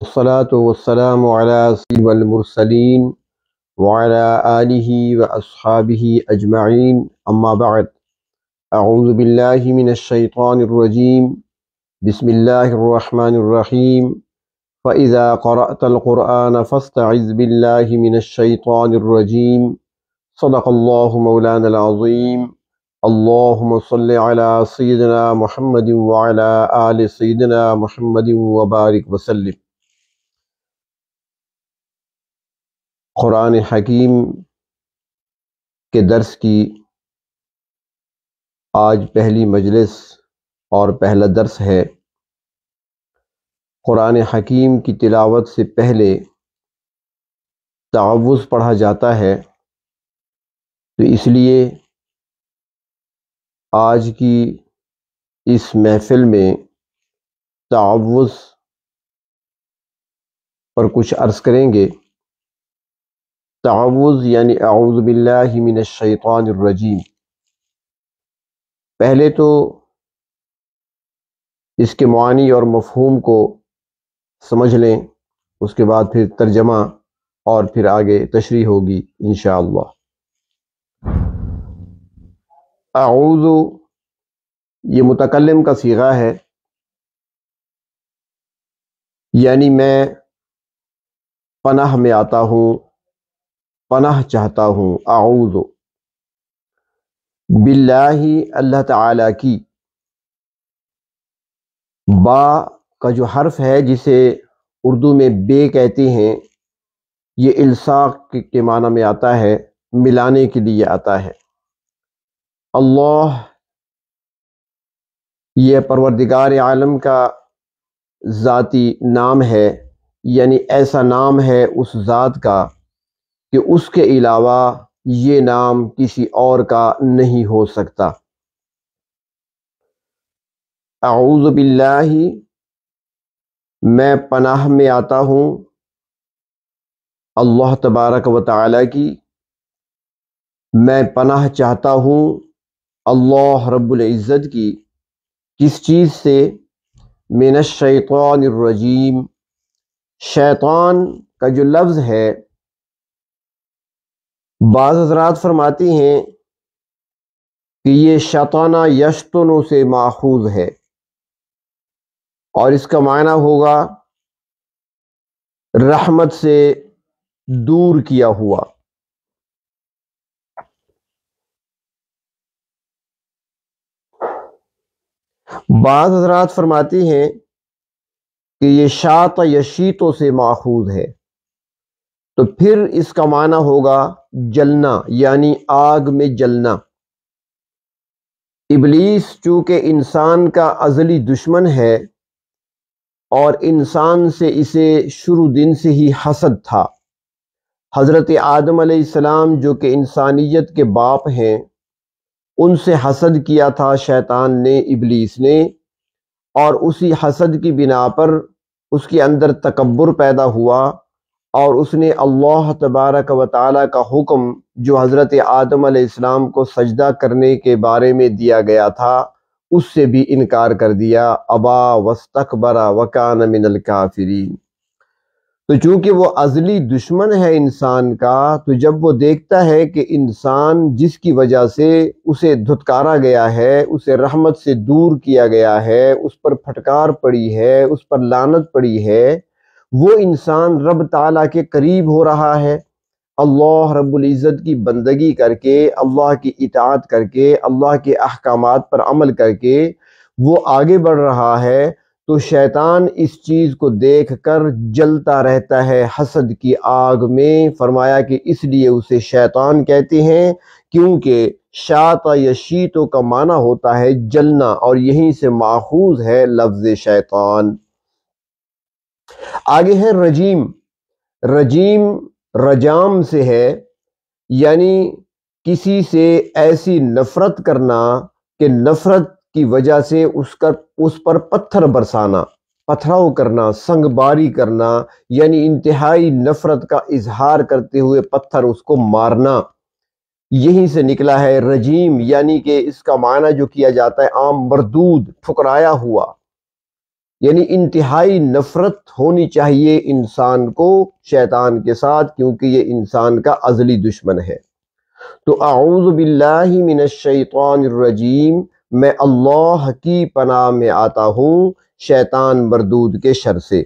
والصلاة والسلام على سيد المرسلين وعلى آله وأصحابه أجمعين أما بعد أعوذ بالله من الشيطان الرجيم بسم الله الرحمن الرحيم فإذا قرأت القرآن فاستعذ بالله من الشيطان الرجيم صدق الله مولانا العظيم اللهم صل على سيدنا محمد وعلى آل سيدنا محمد وبارك وسلم۔ قرآن حکیم کے درس کی آج پہلی مجلس اور پہلا درس ہے۔ قرآن حکیم کی تلاوت سے پہلے تعوذ پڑھا جاتا ہے، تو اس لیے آج کی اس محفل میں تعوذ پر کچھ عرض کریں گے۔ تعوذ یعنی اعوذ باللہ من الشیطان الرجیم۔ پہلے تو اس کے معنی اور مفہوم کو سمجھ لیں، اس کے بعد پھر ترجمہ اور پھر آگے تشریح ہوگی انشاءاللہ۔ اعوذ یہ متکلم کا صیغہ ہے، یعنی میں پناہ میں آتا ہوں، پناہ چاہتا ہوں۔ اعوذ باللہ اللہ تعالی کی، با کا جو حرف ہے جسے اردو میں بے کہتے ہیں، یہ الصاق کے معنی میں آتا ہے، ملانے کے لیے آتا ہے۔ اللہ یہ پروردگار عالم کا ذاتی نام ہے، یعنی ایسا نام ہے اس ذات کا کہ اس کے علاوہ یہ نام کسی اور کا نہیں ہو سکتا۔ اعوذ باللہ میں پناہ میں آتا ہوں اللہ تبارک و تعالی کی، میں پناہ چاہتا ہوں اللہ رب العزت کی، کس چیز سے؟ من الشیطان الرجیم، شیطان کا جو لفظ ہے بعض حضرات فرماتے ہیں کہ یہ شیطانہ یشتن سے ماخوذ ہے، اور اس کا معنی ہوگا رحمت سے دور کیا ہوا۔ بعض حضرات فرماتے ہیں کہ یہ شاط یشیتوں سے ماخوذ ہے، تو پھر اس کا معنی ہوگا جلنا، یعنی آگ میں جلنا۔ ابلیس چونکہ انسان کا ازلی دشمن ہے اور انسان سے اسے شروع دن سے ہی حسد تھا، حضرت آدم علیہ السلام جو کہ انسانیت کے باپ ہیں، ان سے حسد کیا تھا شیطان نے، ابلیس نے، اور اسی حسد کی بنا پر اس کے اندر تکبر پیدا ہوا، اور اس نے اللہ تبارک و تعالی کا حکم جو حضرت آدم علیہ السلام کو سجدہ کرنے کے بارے میں دیا گیا تھا اس سے بھی انکار کر دیا۔ ابا واستکبر وکان من الکافرین۔ تو چونکہ وہ ازلی دشمن ہے انسان کا، تو جب وہ دیکھتا ہے کہ انسان جس کی وجہ سے اسے دھتکارا گیا ہے، اسے رحمت سے دور کیا گیا ہے، اس پر پھٹکار پڑی ہے، اس پر لعنت پڑی ہے، وہ انسان رب تعالیٰ کے قریب ہو رہا ہے، اللہ رب العزت کی بندگی کر کے، اللہ کی اطاعت کر کے، اللہ کے احکامات پر عمل کر کے وہ آگے بڑھ رہا ہے، تو شیطان اس چیز کو دیکھ کر جلتا رہتا ہے حسد کی آگ میں۔ فرمایا کہ اس لیے اسے شیطان کہتے ہیں، کیونکہ شاط یشیتوں کا معنی ہوتا ہے جلنا، اور یہیں سے ماخوذ ہے لفظ شیطان۔ آگے ہے رجیم۔ رجیم رجام سے ہے، یعنی کسی سے ایسی نفرت کرنا کہ نفرت کی وجہ سے اس پر پتھر برسانا، پتھراؤ کرنا، سنگ باری کرنا، یعنی انتہائی نفرت کا اظہار کرتے ہوئے پتھر اس کو مارنا، یہیں سے نکلا ہے رجیم، یعنی کہ اس کا معنی جو کیا جاتا ہے عام مردود، ٹھکرایا ہوا۔ یعنی انتہائی نفرت ہونی چاہیے انسان کو شیطان کے ساتھ، کیونکہ یہ انسان کا ازلی دشمن ہے۔ تو اعوذ باللہ من الشیطان الرجیم، میں اللہ کی پناہ میں آتا ہوں شیطان مردود کے شر سے۔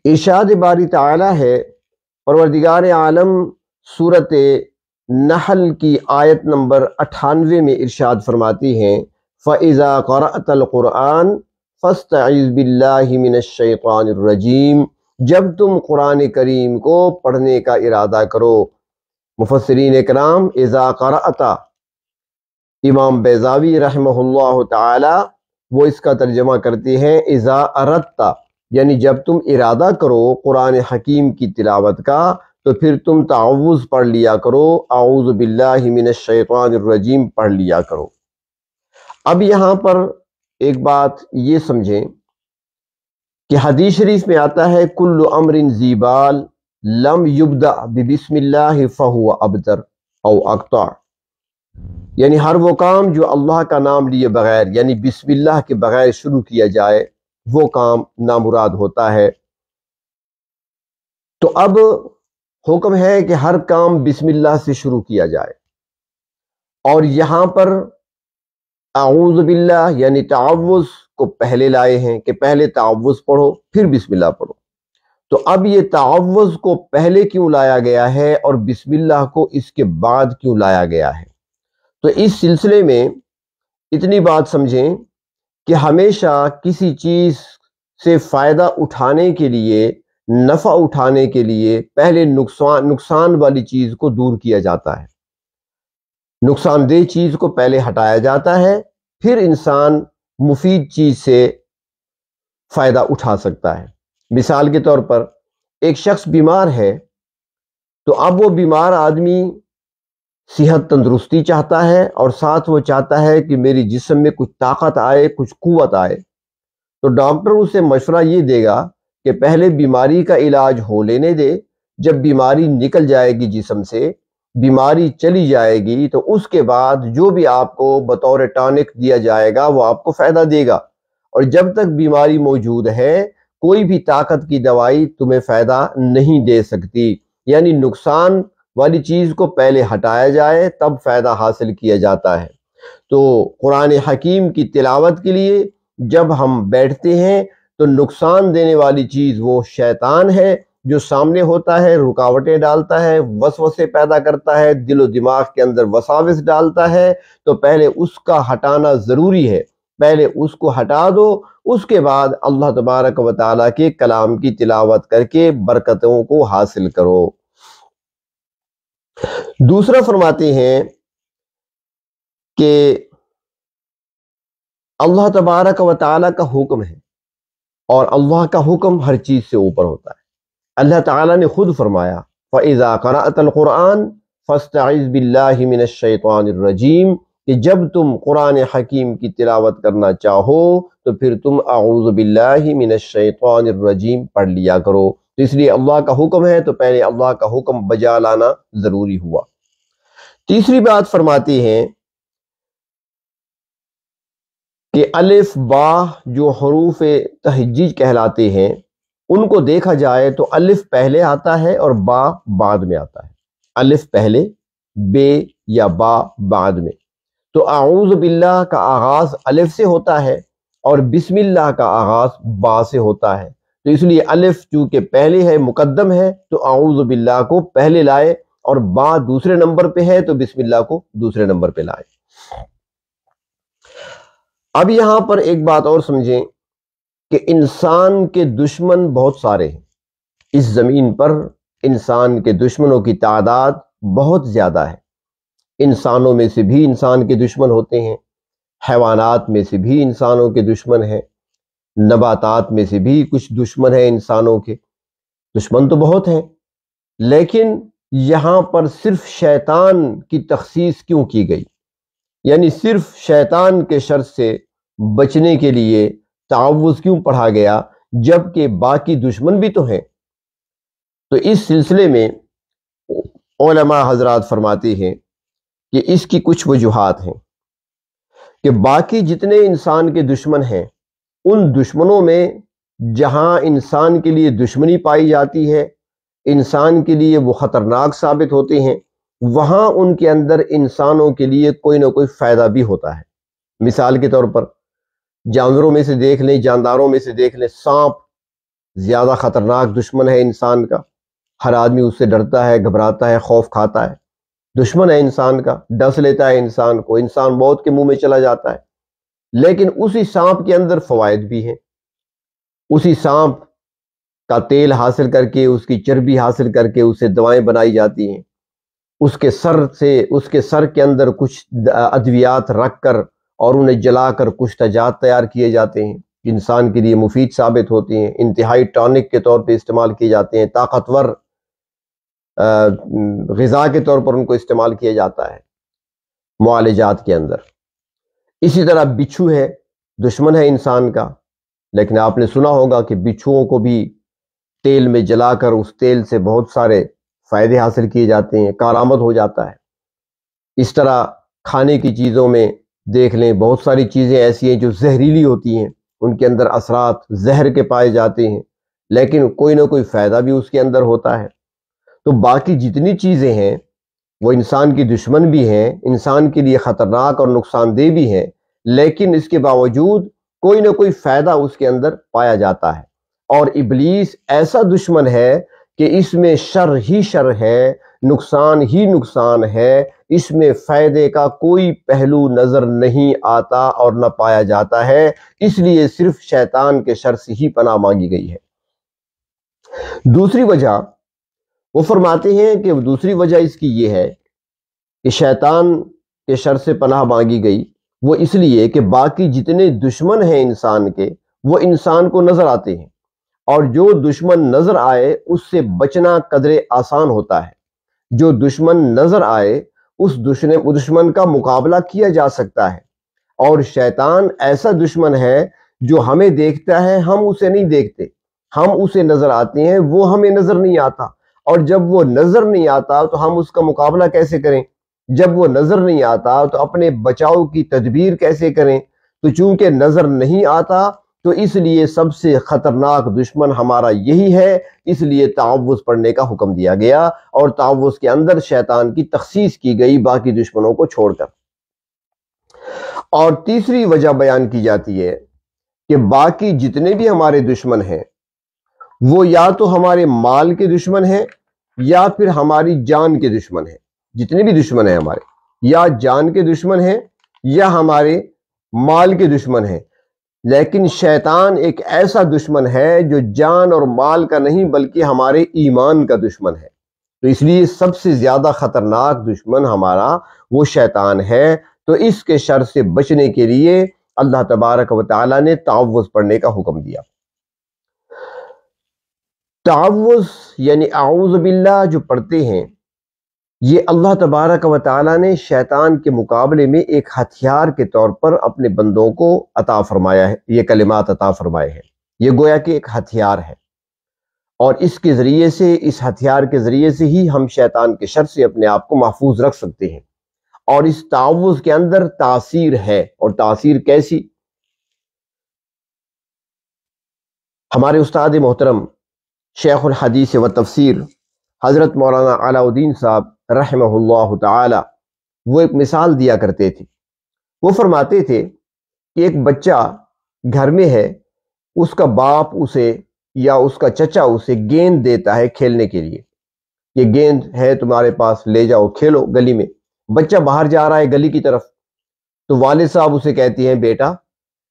ارشاد باری تعالی ہے، پروردگار عالم سورۃ نحل کی آیت نمبر 98 میں ارشاد فرماتی ہیں، فَإِذَا قَرَأْتَ الْقُرْآنَ فَاسْتَعِذْ بِاللَّهِ مِنَ الشَّيْطَانِ الرَّجِيمِ، جب تم قرآن کریم کو پڑھنے کا ارادہ کرو۔ مفسرین اکرام اذا قرأت، امام بیضاوی رحمہ اللہ تعالی وہ اس کا ترجمہ کرتے ہیں اذا اردت، یعنی جب تم ارادہ کرو قرآن حکیم کی تلاوت کا تو پھر تم تعوذ پڑھ لیا کرو، اعوذ باللہ من الشیطان الرجیم پڑھ لیا کرو۔ اب یہاں پر ایک بات یہ سمجھیں کہ حدیث شریف میں آتا ہے کل امر ذی بال لم یبدأ ببسم اللہ فہو ابتر او اقطع، یعنی ہر وہ کام جو اللہ کا نام لیے بغیر یعنی بسم اللہ کے بغیر شروع کیا جائے وہ کام نامراد ہوتا ہے۔ تو اب حکم ہے کہ ہر کام بسم اللہ سے شروع کیا جائے، اور یہاں پر اعوذ باللہ یعنی تعوذ کو پہلے لائے ہیں کہ پہلے تعوذ پڑھو پھر بسم اللہ پڑھو۔ تو اب یہ تعوذ کو پہلے کیوں لایا گیا ہے اور بسم اللہ کو اس کے بعد کیوں لایا گیا ہے؟ تو اس سلسلے میں اتنی بات سمجھیں کہ ہمیشہ کسی چیز سے فائدہ اٹھانے کے لیے، نفع اٹھانے کے لیے پہلے نقصان والی چیز کو دور کیا جاتا ہے، نقصان دہ چیز کو پہلے ہٹایا جاتا ہے، پھر انسان مفید چیز سے فائدہ اٹھا سکتا ہے۔ مثال کے طور پر ایک شخص بیمار ہے تو اب وہ بیمار آدمی صحت تندرستی چاہتا ہے اور ساتھ وہ چاہتا ہے کہ میری جسم میں کچھ طاقت آئے، کچھ قوت آئے، تو ڈاکٹر اسے مشورہ یہ دے گا کہ پہلے بیماری کا علاج ہو لینے دے، جب بیماری نکل جائے گی جسم سے، بیماری چلی جائے گی تو اس کے بعد جو بھی آپ کو بطور ٹانک دیا جائے گا وہ آپ کو فائدہ دے گا، اور جب تک بیماری موجود ہے کوئی بھی طاقت کی دوائی تمہیں فائدہ نہیں دے سکتی۔ یعنی نقصان والی چیز کو پہلے ہٹایا جائے تب فائدہ حاصل کیا جاتا ہے۔ تو قرآن حکیم کی تلاوت کے لیے جب ہم بیٹھتے ہیں تو نقصان دینے والی چیز وہ شیطان ہے جو سامنے ہوتا ہے، رکاوٹیں ڈالتا ہے، وسوسے پیدا کرتا ہے، دل و دماغ کے اندر وساوس ڈالتا ہے، تو پہلے اس کا ہٹانا ضروری ہے، پہلے اس کو ہٹا دو، اس کے بعد اللہ تبارک و تعالیٰ کے کلام کی تلاوت کر کے برکتوں کو حاصل کرو۔ دوسرا فرماتے ہیں کہ اللہ تبارک و تعالیٰ کا حکم ہے اور اللہ کا حکم ہر چیز سے اوپر ہوتا ہے۔ اللہ تعالیٰ نے خود فرمایا فَإِذَا قَرَأْتَ الْقُرْآنَ فَاسْتَعِذْ بِاللَّهِ مِنَ الشَّيْطَانِ الرَّجِيمِ، کہ جب تم قرآن حکیم کی تلاوت کرنا چاہو تو پھر تم اعوذ باللہ من الشیطان الرجیم پڑھ لیا کرو۔ تو اس لیے اللہ کا حکم ہے تو پہلے اللہ کا حکم بجا لانا ضروری ہوا۔ تیسری بات فرماتی ہیں کہ الف با جو حروف تہجی کہلاتے ہیں ان کو دیکھا جائے تو الف پہلے آتا ہے اور با بعد میں آتا ہے، الف پہلے، بے یا با بعد میں۔ تو اعوذ باللہ کا آغاز الف سے ہوتا ہے اور بسم اللہ کا آغاز با سے ہوتا ہے، تو اس لیے الف چونکہ پہلے ہے، مقدم ہے، تو اعوذ باللہ کو پہلے لائے، اور با دوسرے نمبر پہ ہے تو بسم اللہ کو دوسرے نمبر پہ لائے۔ اب یہاں پر ایک بات اور سمجھیں کہ انسان کے دشمن بہت سارے ہیں، اس زمین پر انسان کے دشمنوں کی تعداد بہت زیادہ ہے۔ انسانوں میں سے بھی انسان کے دشمن ہوتے ہیں، حیوانات میں سے بھی انسانوں کے دشمن ہیں، نباتات میں سے بھی کچھ دشمن ہیں انسانوں کے، دشمن تو بہت ہیں، لیکن یہاں پر صرف شیطان کی تخصیص کیوں کی گئی؟ یعنی صرف شیطان کے شر سے بچنے کے لیے تعوذ کیوں پڑھا گیا جبکہ باقی دشمن بھی تو ہیں؟ تو اس سلسلے میں علماء حضرات فرماتے ہیں کہ اس کی کچھ وجوہات ہیں کہ باقی جتنے انسان کے دشمن ہیں ان دشمنوں میں جہاں انسان کے لیے دشمنی پائی جاتی ہے، انسان کے لیے وہ خطرناک ثابت ہوتے ہیں، وہاں ان کے اندر انسانوں کے لیے کوئی نہ کوئی فائدہ بھی ہوتا ہے۔ مثال کے طور پر جانوروں میں سے دیکھ لیں، جانداروں میں سے دیکھ لیں، سانپ زیادہ خطرناک دشمن ہے انسان کا، ہر آدمی اس سے ڈرتا ہے، گھبراتا ہے، خوف کھاتا ہے، دشمن ہے انسان کا، ڈس لیتا ہے انسان کو، انسان موت کے منہ میں چلا جاتا ہے۔ لیکن اسی سانپ کے اندر فوائد بھی ہیں، اسی سانپ کا تیل حاصل کر کے، اس کی چربی حاصل کر کے اسے دوائیں بنائی جاتی ہیں، اس کے سر کے اندر کچھ ادویات رکھ کر اور انہیں جلا کر کچھ تجات تیار کیے جاتے ہیں، انسان کے لیے مفید ثابت ہوتے ہیں، انتہائی ٹانک کے طور پہ استعمال کیے جاتے ہیں، طاقتور غذا کے طور پر ان کو استعمال کیا جاتا ہے معالجات کے اندر۔ اسی طرح بچھو ہے، دشمن ہے انسان کا، لیکن آپ نے سنا ہوگا کہ بچھوؤں کو بھی تیل میں جلا کر اس تیل سے بہت سارے فائدے حاصل کیے جاتے ہیں، کارآمد ہو جاتا ہے۔ اس طرح کھانے کی چیزوں میں دیکھ لیں، بہت ساری چیزیں ایسی ہیں جو زہریلی ہوتی ہیں، ان کے اندر اثرات زہر کے پائے جاتے ہیں، لیکن کوئی نہ کوئی فائدہ بھی اس کے اندر ہوتا ہے۔ تو باقی جتنی چیزیں ہیں وہ انسان کی دشمن بھی ہیں، انسان کے لیے خطرناک اور نقصان دہ بھی ہیں، لیکن اس کے باوجود کوئی نہ کوئی فائدہ اس کے اندر پایا جاتا ہے۔ اور ابلیس ایسا دشمن ہے کہ اس میں شر ہی شر ہے، نقصان ہی نقصان ہے، اس میں فائدے کا کوئی پہلو نظر نہیں آتا اور نہ پایا جاتا ہے، اس لیے صرف شیطان کے شر سے ہی پناہ مانگی گئی ہے۔ دوسری وجہ وہ فرماتے ہیں کہ دوسری وجہ اس کی یہ ہے کہ شیطان کے شر سے پناہ مانگی گئی، وہ اس لیے کہ باقی جتنے دشمن ہیں انسان کے وہ انسان کو نظر آتے ہیں، اور جو دشمن نظر آئے اس سے بچنا قدرے آسان ہوتا ہے۔ جو دشمن نظر آئے اس دشمن کا مقابلہ کیا جا سکتا ہے، اور شیطان ایسا دشمن ہے جو ہمیں دیکھتا ہے، ہم اسے نہیں دیکھتے، ہم اسے نظر آتے ہیں، وہ ہمیں نظر نہیں آتا، اور جب وہ نظر نہیں آتا تو ہم اس کا مقابلہ کیسے کریں؟ جب وہ نظر نہیں آتا تو اپنے بچاؤ کی تدبیر کیسے کریں؟ تو چونکہ نظر نہیں آتا تو اس لیے سب سے خطرناک دشمن ہمارا یہی ہے، اس لیے تعوذ پڑھنے کا حکم دیا گیا، اور تعوذ کے اندر شیطان کی تخصیص کی گئی باقی دشمنوں کو چھوڑ کر۔ اور تیسری وجہ بیان کی جاتی ہے کہ باقی جتنے بھی ہمارے دشمن ہیں وہ یا تو ہمارے مال کے دشمن ہیں یا پھر ہماری جان کے دشمن ہیں۔ جتنے بھی دشمن ہیں ہمارے، یا جان کے دشمن ہیں یا ہمارے مال کے دشمن ہیں، لیکن شیطان ایک ایسا دشمن ہے جو جان اور مال کا نہیں بلکہ ہمارے ایمان کا دشمن ہے۔ تو اس لیے سب سے زیادہ خطرناک دشمن ہمارا وہ شیطان ہے۔ تو اس کے شر سے بچنے کے لیے اللہ تبارک و تعالی نے تعوذ پڑھنے کا حکم دیا۔ تعوذ یعنی اعوذ باللہ جو پڑھتے ہیں، یہ اللہ تبارک و تعالی نے شیطان کے مقابلے میں ایک ہتھیار کے طور پر اپنے بندوں کو عطا فرمایا ہے، یہ کلمات عطا فرمائے ہیں، یہ گویا کہ ایک ہتھیار ہے، اور اس کے ذریعے سے، اس ہتھیار کے ذریعے سے ہی ہم شیطان کے شر سے اپنے آپ کو محفوظ رکھ سکتے ہیں۔ اور اس تعوذ کے اندر تاثیر ہے، اور تاثیر کیسی؟ ہمارے استاد محترم شیخ الحدیث و تفسیر حضرت مولانا علاء الدین صاحب رحمہ اللہ تعالی وہ ایک مثال دیا کرتے تھے۔ وہ فرماتے تھے کہ ایک بچہ گھر میں ہے، اس کا باپ اسے یا اس کا چچا اسے گیند دیتا ہے کھیلنے کے لیے، یہ گیند ہے تمہارے پاس، لے جاؤ کھیلو گلی میں۔ بچہ باہر جا رہا ہے گلی کی طرف، تو والد صاحب اسے کہتے ہیں بیٹا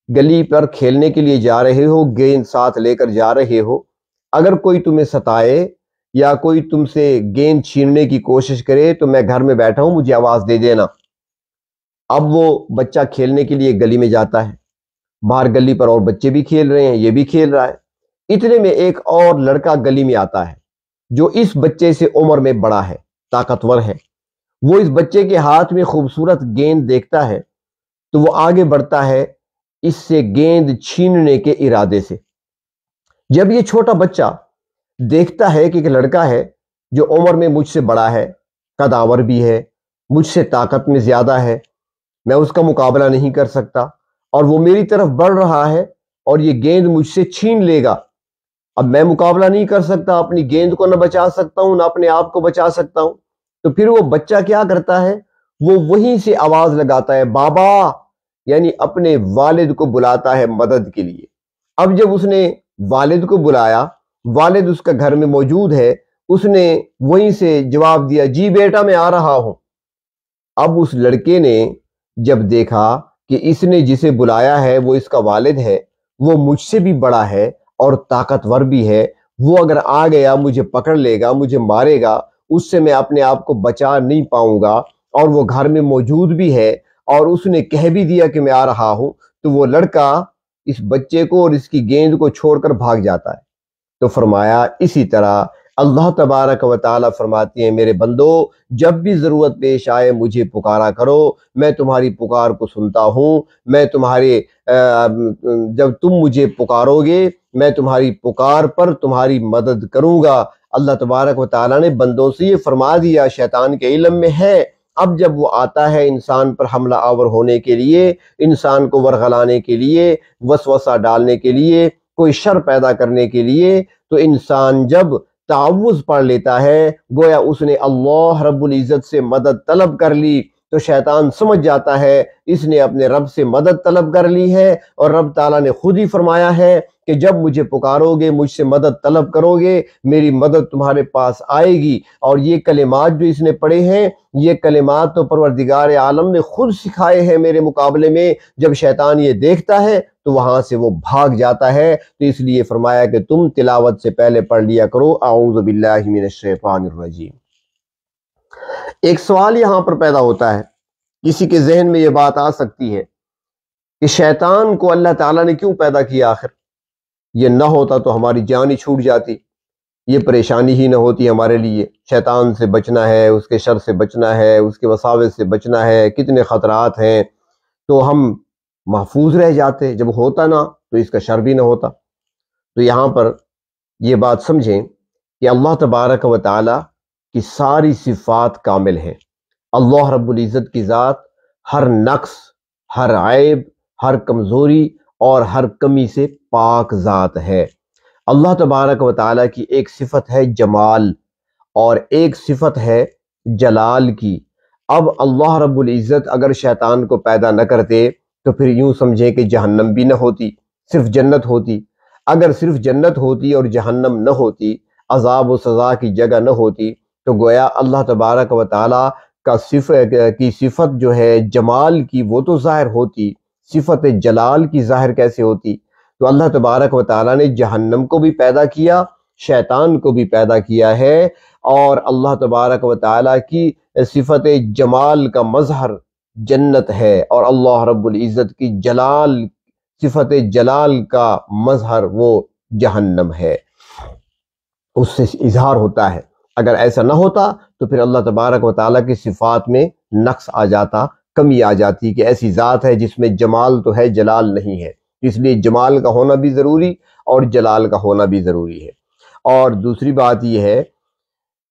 گلی پر کھیلنے کے لیے جا رہے ہو، گیند ساتھ لے کر جا رہے ہو، اگر کوئی تمہیں ستائے یا کوئی تم سے گیند چھیننے کی کوشش کرے تو میں گھر میں بیٹھا ہوں، مجھے آواز دے دینا۔ اب وہ بچہ کھیلنے کے لیے گلی میں جاتا ہے، باہر گلی پر اور بچے بھی کھیل رہے ہیں، یہ بھی کھیل رہا ہے۔ اتنے میں ایک اور لڑکا گلی میں آتا ہے جو اس بچے سے عمر میں بڑا ہے، طاقتور ہے۔ وہ اس بچے کے ہاتھ میں خوبصورت گیند دیکھتا ہے تو وہ آگے بڑھتا ہے اس سے گیند چھیننے کے ارادے سے۔ جب یہ چھوٹا بچہ دیکھتا ہے کہ ایک لڑکا ہے جو عمر میں مجھ سے بڑا ہے، قداور بھی ہے، مجھ سے طاقت میں زیادہ ہے، میں اس کا مقابلہ نہیں کر سکتا، اور وہ میری طرف بڑھ رہا ہے اور یہ گیند مجھ سے چھین لے گا، اب میں مقابلہ نہیں کر سکتا، اپنی گیند کو نہ بچا سکتا ہوں، نہ اپنے آپ کو بچا سکتا ہوں۔ تو پھر وہ بچہ کیا کرتا ہے، وہ وہیں سے آواز لگاتا ہے بابا، یعنی اپنے والد کو بلاتا ہے مدد کے لیے۔ اب جب اس نے والد کو بلایا، والد اس کا گھر میں موجود ہے، اس نے وہیں سے جواب دیا جی بیٹا میں آ رہا ہوں۔ اب اس لڑکے نے جب دیکھا کہ اس نے جسے بلایا ہے وہ اس کا والد ہے، وہ مجھ سے بھی بڑا ہے اور طاقتور بھی ہے، وہ اگر آ گیا مجھے پکڑ لے گا، مجھے مارے گا، اس سے میں اپنے آپ کو بچا نہیں پاؤں گا، اور وہ گھر میں موجود بھی ہے اور اس نے کہہ بھی دیا کہ میں آ رہا ہوں، تو وہ لڑکا اس بچے کو اور اس کی گیند کو چھوڑ کر بھاگ جاتا ہے۔ تو فرمایا اسی طرح اللہ تبارک و تعالیٰ فرماتی ہیں میرے بندو، جب بھی ضرورت پیش آئے مجھے پکارا کرو، میں تمہاری پکار کو سنتا ہوں، میں تمہارے جب تم مجھے پکارو گے میں تمہاری پکار پر تمہاری مدد کروں گا۔ اللہ تبارک و تعالیٰ نے بندوں سے یہ فرما دیا، شیطان کے علم میں ہے۔ اب جب وہ آتا ہے انسان پر حملہ آور ہونے کے لیے، انسان کو ورغلانے کے لیے، وسوسہ ڈالنے کے لیے، کوئی شر پیدا کرنے کے لیے، تو انسان جب تعوذ پڑھ لیتا ہے، گویا اس نے اللہ رب العزت سے مدد طلب کر لی، تو شیطان سمجھ جاتا ہے اس نے اپنے رب سے مدد طلب کر لی ہے، اور رب تعالیٰ نے خود ہی فرمایا ہے کہ جب مجھے پکارو گے، مجھ سے مدد طلب کرو گے، میری مدد تمہارے پاس آئے گی۔ اور یہ کلمات جو اس نے پڑھے ہیں، یہ کلمات تو پروردگار عالم نے خود سکھائے ہیں میرے مقابلے میں۔ جب شیطان یہ دیکھتا ہے تو وہاں سے وہ بھاگ جاتا ہے، تو اس لیے فرمایا کہ تم تلاوت سے پہلے پڑھ لیا کرو اعوذ باللہ من الشیطان الرجیم۔ ایک سوال یہاں پر پیدا ہوتا ہے، کسی کے ذہن میں یہ بات آ سکتی ہے کہ شیطان کو اللہ تعالیٰ نے کیوں پیدا کیا؟ آخر یہ نہ ہوتا تو ہماری جان ہی چھوٹ جاتی، یہ پریشانی ہی نہ ہوتی ہمارے لیے۔ شیطان سے بچنا ہے، اس کے شر سے بچنا ہے، اس کے وساوس سے بچنا ہے، کتنے خطرات ہیں، تو ہم محفوظ رہ جاتے۔ جب ہوتا نہ تو اس کا شر بھی نہ ہوتا۔ تو یہاں پر یہ بات سمجھیں کہ اللہ تبارک و تعالی کی ساری صفات کامل ہیں۔ اللہ رب العزت کی ذات ہر نقص، ہر عیب، ہر کمزوری اور ہر کمی سے پاک ذات ہے۔ اللہ تبارک و تعالیٰ کی ایک صفت ہے جمال اور ایک صفت ہے جلال کی۔ اب اللہ رب العزت اگر شیطان کو پیدا نہ کرتے تو پھر یوں سمجھیں کہ جہنم بھی نہ ہوتی، صرف جنت ہوتی۔ اگر صرف جنت ہوتی اور جہنم نہ ہوتی، عذاب و سزا کی جگہ نہ ہوتی، تو گویا اللہ تبارک و تعالیٰ کی صفت جو ہے جمال کی وہ تو ظاہر ہوتی، صفت جلال کی ظاہر کیسے ہوتی؟ تو اللہ تبارک و تعالیٰ نے جہنم کو بھی پیدا کیا، شیطان کو بھی پیدا کیا ہے، اور اللہ تبارک و تعالیٰ کی صفت جمال کا مظہر جنت ہے، اور اللہ رب العزت کی صفت جلال کا مظہر وہ جہنم ہے، اس سے اظہار ہوتا ہے۔ اگر ایسا نہ ہوتا تو پھر اللہ تبارک و تعالیٰ کی صفات میں نقص آ جاتا، کمی آ جاتی کہ ایسی ذات ہے جس میں جمال تو ہے جلال نہیں ہے، اس لیے جمال کا ہونا بھی ضروری اور جلال کا ہونا بھی ضروری ہے۔ اور دوسری بات یہ ہے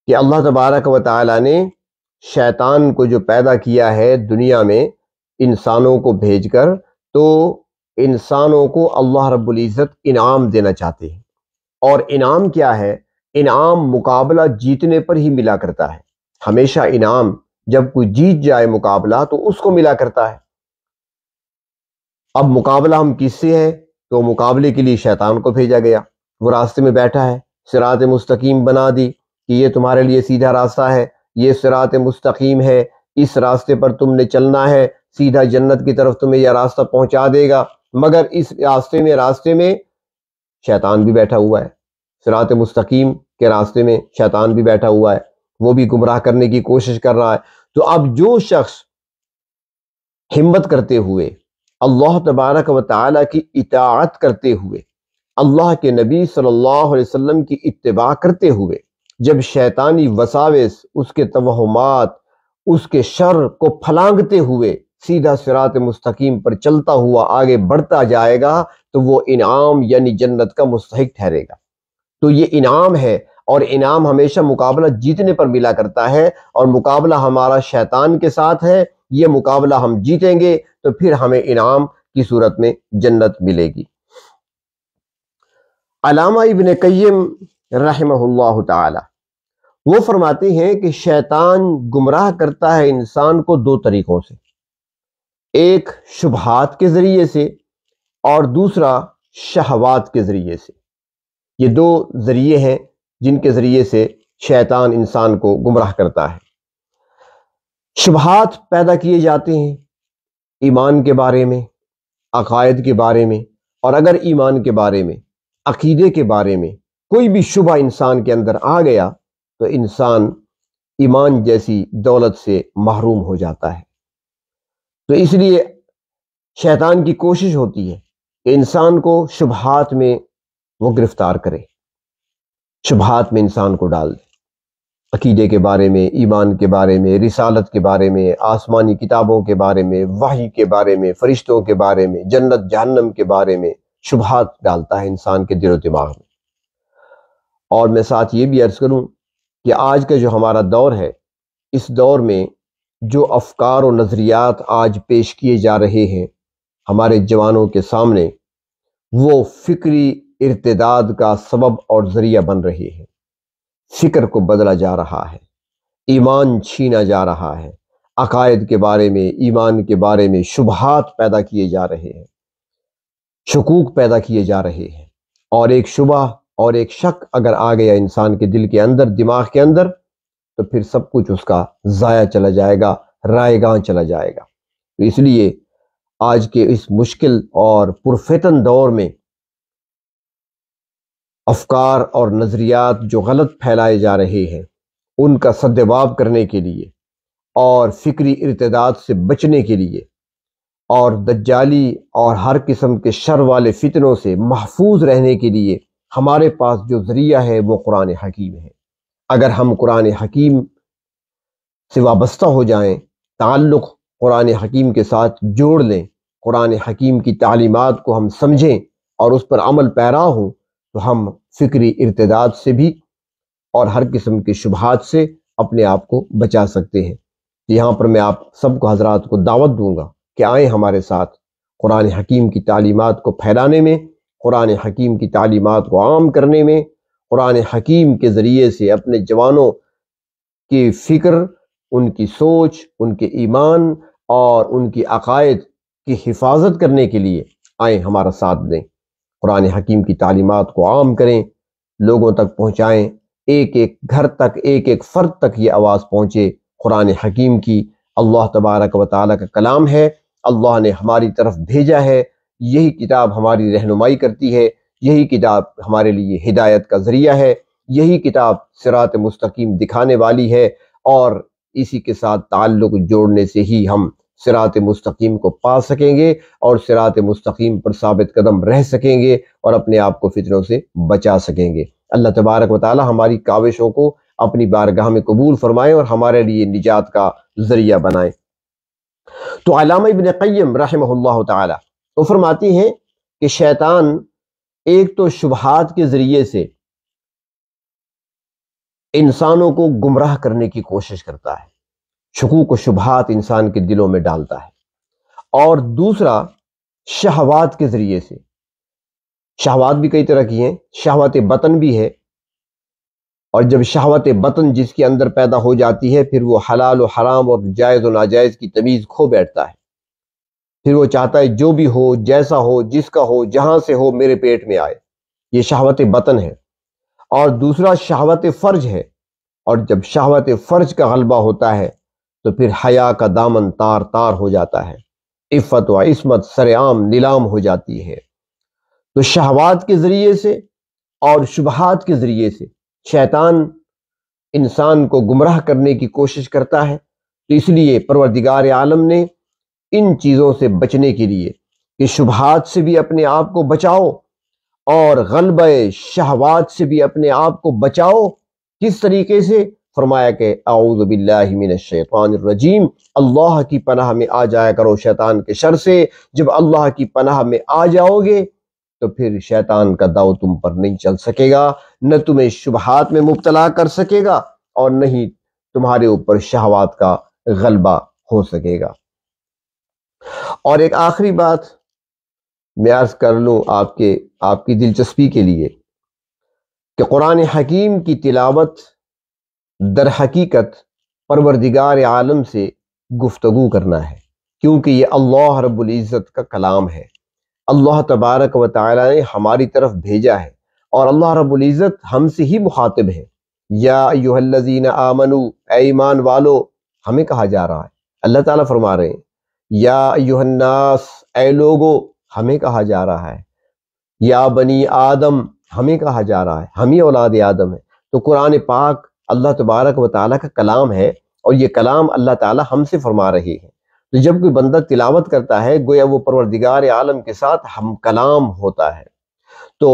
کہ اللہ تبارک و تعالیٰ نے شیطان کو جو پیدا کیا ہے دنیا میں انسانوں کو بھیج کر، تو انسانوں کو اللہ رب العزت انعام دینا چاہتے ہیں۔ اور انعام کیا ہے؟ انعام مقابلہ جیتنے پر ہی ملا کرتا ہے۔ ہمیشہ انعام جب کوئی جیت جائے مقابلہ تو اس کو ملا کرتا ہے۔ اب مقابلہ ہم کس سے ہے؟ تو مقابلے کے لیے شیطان کو بھیجا گیا، وہ راستے میں بیٹھا ہے، صراط مستقیم بنا دی کہ یہ تمہارے لیے سیدھا راستہ ہے، یہ صراط مستقیم ہے، اس راستے پر تم نے چلنا ہے، سیدھا جنت کی طرف تمہیں یہ راستہ پہنچا دے گا۔ مگر اس راستے میں شیطان بھی بیٹھا ہوا ہے، صراط مستقیم کے راستے میں شیطان بھی بیٹھا ہوا ہے، وہ بھی گمراہ کرنے کی کوشش کر رہا ہے۔ تو اب جو شخص ہمت کرتے ہوئے اللہ تبارک و تعالیٰ کی اطاعت کرتے ہوئے، اللہ کے نبی صلی اللہ علیہ وسلم کی اتباع کرتے ہوئے، جب شیطانی وساوس، اس کے توہمات، اس کے شر کو پھلانگتے ہوئے سیدھا صراط مستقیم پر چلتا ہوا آگے بڑھتا جائے گا، تو وہ انعام یعنی جنت کا مستحق ٹھہرے گا۔ تو یہ انعام ہے، اور انعام ہمیشہ مقابلہ جیتنے پر ملا کرتا ہے، اور مقابلہ ہمارا شیطان کے ساتھ ہے۔ یہ مقابلہ ہم جیتیں گے تو پھر ہمیں انعام کی صورت میں جنت ملے گی۔ علامہ ابن قیم رحمہ اللہ تعالی وہ فرماتے ہیں کہ شیطان گمراہ کرتا ہے انسان کو دو طریقوں سے، ایک شبہات کے ذریعے سے اور دوسرا شہوات کے ذریعے سے۔ یہ دو ذریعے ہیں جن کے ذریعے سے شیطان انسان کو گمراہ کرتا ہے۔ شبہات پیدا کیے جاتے ہیں ایمان کے بارے میں، عقائد کے بارے میں، اور اگر ایمان کے بارے میں، عقیدے کے بارے میں کوئی بھی شبہ انسان کے اندر آ گیا تو انسان ایمان جیسی دولت سے محروم ہو جاتا ہے۔ تو اس لیے شیطان کی کوشش ہوتی ہے کہ انسان کو شبہات میں وہ گرفتار کرے، شبہات میں انسان کو ڈال دے، عقیدے کے بارے میں، ایمان کے بارے میں، رسالت کے بارے میں، آسمانی کتابوں کے بارے میں، وحی کے بارے میں، فرشتوں کے بارے میں، جنت جہنم کے بارے میں شبہات ڈالتا ہے انسان کے دل و دماغ میں۔ اور میں ساتھ یہ بھی عرض کروں کہ آج کا جو ہمارا دور ہے، اس دور میں جو افکار و نظریات آج پیش کیے جا رہے ہیں ہمارے جوانوں کے سامنے، وہ فکری ارتداد کا سبب اور ذریعہ بن رہے ہیں۔ فکر کو بدلا جا رہا ہے، ایمان چھینا جا رہا ہے، عقائد کے بارے میں، ایمان کے بارے میں شبہات پیدا کیے جا رہے ہیں، شکوک پیدا کیے جا رہے ہیں، اور ایک شبہ اور ایک شک اگر آ گیا انسان کے دل کے اندر، دماغ کے اندر، تو پھر سب کچھ اس کا ضائع چلا جائے گا، رائے گاں چلا جائے گا۔ تو اس لیے آج کے اس مشکل اور پرفتن دور میں افکار اور نظریات جو غلط پھیلائے جا رہے ہیں، ان کا سدجواب کرنے کے لیے اور فکری ارتداد سے بچنے کے لیے اور دجالی اور ہر قسم کے شر والے فتنوں سے محفوظ رہنے کے لیے ہمارے پاس جو ذریعہ ہے وہ قرآن حکیم ہے۔ اگر ہم قرآن حکیم سے وابستہ ہو جائیں، تعلق قرآن حکیم کے ساتھ جوڑ لیں، قرآن حکیم کی تعلیمات کو ہم سمجھیں اور اس پر عمل پیرا ہوں، تو ہم فکری ارتداد سے بھی اور ہر قسم کے شبہات سے اپنے آپ کو بچا سکتے ہیں۔ یہاں پر میں آپ سب کو حضرات کو دعوت دوں گا کہ آئیں ہمارے ساتھ قرآن حکیم کی تعلیمات کو پھیلانے میں، قرآن حکیم کی تعلیمات کو عام کرنے میں، قرآن حکیم کے ذریعے سے اپنے جوانوں کی فکر، ان کی سوچ، ان کے ایمان اور ان کی عقائد کی حفاظت کرنے کے لیے آئیں ہمارا ساتھ دیں، قرآن حکیم کی تعلیمات کو عام کریں، لوگوں تک پہنچائیں، ایک ایک گھر تک، ایک ایک فرد تک یہ آواز پہنچے قرآن حکیم کی۔ اللہ تبارک و تعالیٰ کا کلام ہے، اللہ نے ہماری طرف بھیجا ہے، یہی کتاب ہماری رہنمائی کرتی ہے، یہی کتاب ہمارے لیے ہدایت کا ذریعہ ہے، یہی کتاب صراط مستقیم دکھانے والی ہے، اور اسی کے ساتھ تعلق جوڑنے سے ہی ہم صراط مستقیم کو پا سکیں گے اور صراط مستقیم پر ثابت قدم رہ سکیں گے اور اپنے آپ کو فتنوں سے بچا سکیں گے۔ اللہ تبارک و تعالی ہماری کاوشوں کو اپنی بارگاہ میں قبول فرمائے اور ہمارے لیے نجات کا ذریعہ بنائے۔ تو علامہ ابن قیم رحمہ اللہ تعالی وہ فرماتی ہیں کہ شیطان ایک تو شبہات کے ذریعے سے انسانوں کو گمراہ کرنے کی کوشش کرتا ہے، شکوک و شبہات انسان کے دلوں میں ڈالتا ہے، اور دوسرا شہوات کے ذریعے سے۔ شہوات بھی کئی طرح کی ہیں، شہوت بطن بھی ہے، اور جب شہوت بطن جس کے اندر پیدا ہو جاتی ہے، پھر وہ حلال و حرام اور جائز و ناجائز کی تمیز کھو بیٹھتا ہے، پھر وہ چاہتا ہے جو بھی ہو، جیسا ہو، جس کا ہو، جہاں سے ہو، میرے پیٹ میں آئے۔ یہ شہوت بطن ہے۔ اور دوسرا شہوت فرج ہے، اور جب شہوت فرج کا غلبہ ہوتا ہے تو پھر حیا کا دامن تار تار ہو جاتا ہے، عفت و عصمت سر عام نیلام ہو جاتی ہے۔ تو شہوات کے ذریعے سے اور شبہات کے ذریعے سے شیطان انسان کو گمراہ کرنے کی کوشش کرتا ہے۔ تو اس لیے پروردگار عالم نے ان چیزوں سے بچنے کے لیے کہ شبہات سے بھی اپنے آپ کو بچاؤ اور غلبہ شہوات سے بھی اپنے آپ کو بچاؤ، کس طریقے سے؟ فرمایا کہ اعوذ باللہ من الشیطان الرجیم، اللہ کی پناہ میں آ جایا کرو شیطان کے شر سے۔ جب اللہ کی پناہ میں آ جاؤ گے تو پھر شیطان کا داؤ تم پر نہیں چل سکے گا، نہ تمہیں شبہات میں مبتلا کر سکے گا اور نہ ہی تمہارے اوپر شہوات کا غلبہ ہو سکے گا۔ اور ایک آخری بات میں عرض کر لوں آپ کی دلچسپی کے لیے کہ قرآن حکیم کی تلاوت در حقیقت پروردگار عالم سے گفتگو کرنا ہے، کیونکہ یہ اللہ رب العزت کا کلام ہے۔ اللہ تبارک و تعالی نے ہماری طرف بھیجا ہے اور اللہ رب العزت ہم سے ہی مخاطب ہے۔ یا ایھا الذین آمنوا، اے ایمان والو، ہمیں کہا جا رہا ہے۔ اللہ تعالیٰ فرما رہے ہیں یا ایھا الناس، اے لوگو، ہمیں کہا جا رہا ہے۔ یا بنی آدم، ہمیں کہا جا رہا ہے، ہم ہی اولاد آدم ہے۔ تو قرآن پاک اللہ تبارک و تعالیٰ کا کلام ہے اور یہ کلام اللہ تعالیٰ ہم سے فرما رہے ہیں۔ تو جب کوئی بندہ تلاوت کرتا ہے گویا وہ پروردگار عالم کے ساتھ ہم کلام ہوتا ہے۔ تو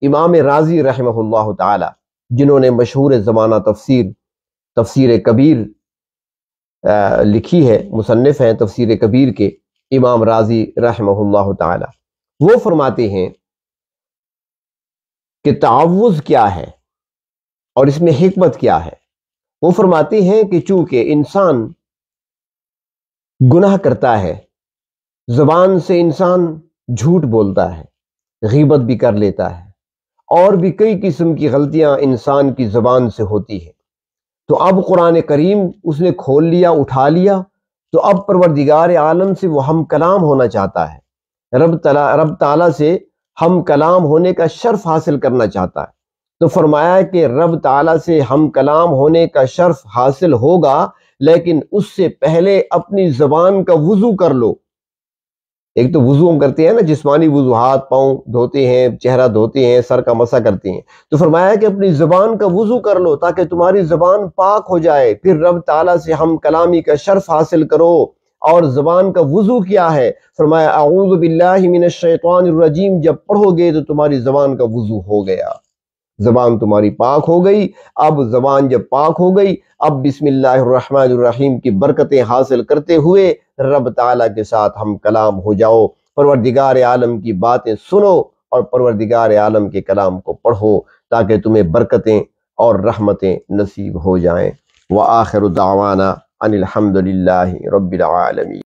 امام رازی رحمہ اللہ تعالی، جنہوں نے مشہور زمانہ تفسیر کبیر لکھی ہے، مصنف ہیں تفسیر کبیر کے امام رازی رحمہ اللہ تعالی، وہ فرماتے ہیں کہ تعوذ کیا ہے اور اس میں حکمت کیا ہے۔ وہ فرماتے ہیں کہ چونکہ انسان گناہ کرتا ہے، زبان سے انسان جھوٹ بولتا ہے، غیبت بھی کر لیتا ہے، اور بھی کئی قسم کی غلطیاں انسان کی زبان سے ہوتی ہیں، تو اب قرآن کریم اس نے کھول لیا، اٹھا لیا، تو اب پروردگار عالم سے وہ ہم کلام ہونا چاہتا ہے، رب تعالیٰ سے ہم کلام ہونے کا شرف حاصل کرنا چاہتا ہے۔ تو فرمایا کہ رب تعالیٰ سے ہم کلام ہونے کا شرف حاصل ہوگا، لیکن اس سے پہلے اپنی زبان کا وضو کر لو۔ ایک تو وضو ہم کرتے ہیں نا، جسمانی وضو، ہاتھ پاؤں دھوتے ہیں، چہرہ دھوتے ہیں، سر کا مسح کرتے ہیں، تو فرمایا کہ اپنی زبان کا وضو کر لو تاکہ تمہاری زبان پاک ہو جائے، پھر رب تعالیٰ سے ہم کلامی کا شرف حاصل کرو۔ اور زبان کا وضو کیا ہے؟ فرمایا اعوذ باللہ من الشیطان الرجیم جب پڑھو گے تو تمہاری زبان کا وضو ہو گیا، زبان تمہاری پاک ہو گئی۔ اب زبان جب پاک ہو گئی، اب بسم اللہ الرحمن الرحیم کی برکتیں حاصل کرتے ہوئے رب تعالیٰ کے ساتھ ہم کلام ہو جاؤ، پروردگار عالم کی باتیں سنو اور پروردگار عالم کے کلام کو پڑھو تاکہ تمہیں برکتیں اور رحمتیں نصیب ہو جائیں۔ وآخر دعوانا ان الحمد للہ رب العالمین۔